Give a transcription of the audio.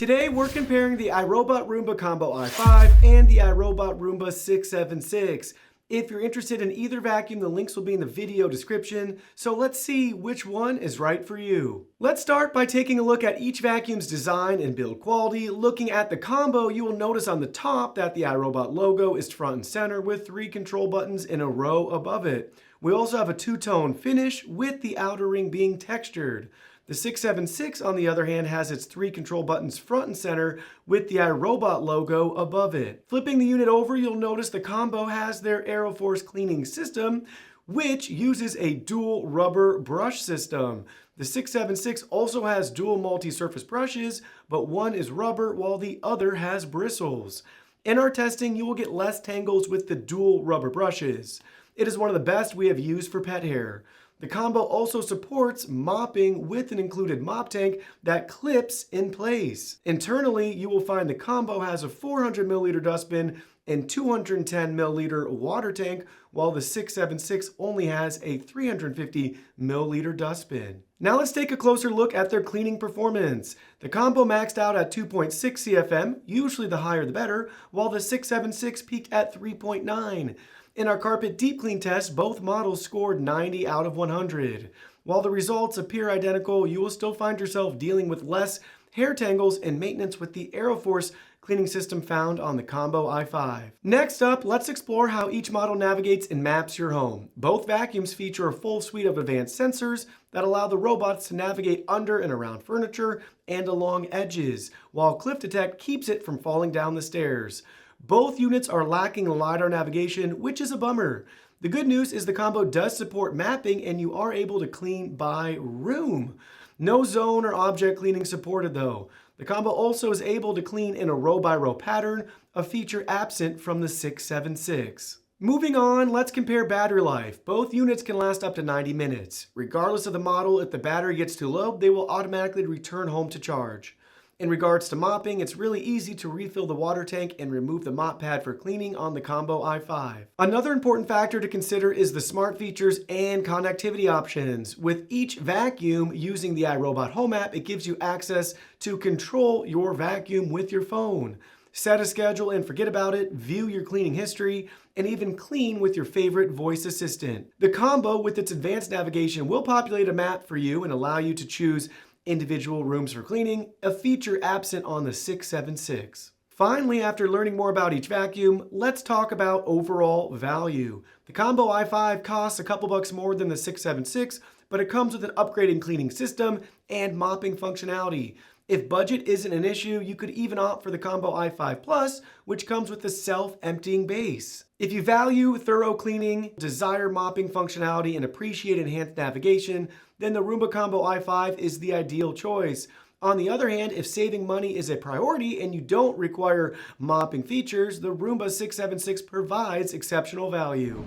Today we're comparing the iRobot Roomba Combo i5 and the iRobot Roomba 676. If you're interested in either vacuum, the links will be in the video description, so let's see which one is right for you. Let's start by taking a look at each vacuum's design and build quality. Looking at the combo, you will notice on the top that the iRobot logo is front and center with 3 control buttons in a row above it. We also have a two-tone finish with the outer ring being textured. The 676, on the other hand, has its 3 control buttons front and center with the iRobot logo above it. Flipping the unit over, you'll notice the combo has their AeroForce cleaning system, which uses a dual rubber brush system. The 676 also has dual multi-surface brushes, but one is rubber while the other has bristles. In our testing, you will get less tangles with the dual rubber brushes. It is one of the best we have used for pet hair. The combo also supports mopping with an included mop tank that clips in place. Internally, you will find the combo has a 400 milliliter dustbin and 210 milliliter water tank, while the 676 only has a 350 milliliter dustbin. Now let's take a closer look at their cleaning performance. The combo maxed out at 2.6 CFM, usually the higher the better, while the 676 peaked at 3.9. In our carpet deep clean test, both models scored 90 out of 100. While the results appear identical, you will still find yourself dealing with less hair tangles and maintenance with the AeroForce cleaning system found on the Combo i5. Next up, let's explore how each model navigates and maps your home. Both vacuums feature a full suite of advanced sensors that allow the robots to navigate under and around furniture and along edges, while Cliff Detect keeps it from falling down the stairs. Both units are lacking LiDAR navigation, which is a bummer. The good news is the combo does support mapping and you are able to clean by room. No zone or object cleaning supported though. The combo also is able to clean in a row-by-row pattern, a feature absent from the 676. Moving on, let's compare battery life. Both units can last up to 90 minutes. Regardless of the model, if the battery gets too low, they will automatically return home to charge. In regards to mopping, it's really easy to refill the water tank and remove the mop pad for cleaning on the Combo i5. Another important factor to consider is the smart features and connectivity options. With each vacuum using the iRobot Home app, it gives you access to control your vacuum with your phone. Set a schedule and forget about it, view your cleaning history, and even clean with your favorite voice assistant. The combo with its advanced navigation will populate a map for you and allow you to choose individual rooms for cleaning, a feature absent on the 676. Finally, after learning more about each vacuum, let's talk about overall value. The Combo i5 costs a couple bucks more than the 676, but it comes with an upgraded cleaning system and mopping functionality. If budget isn't an issue, you could even opt for the Combo i5 Plus, which comes with a self-emptying base. If you value thorough cleaning, desire mopping functionality, and appreciate enhanced navigation, then the Roomba Combo i5 is the ideal choice. On the other hand, if saving money is a priority and you don't require mopping features, the Roomba 676 provides exceptional value.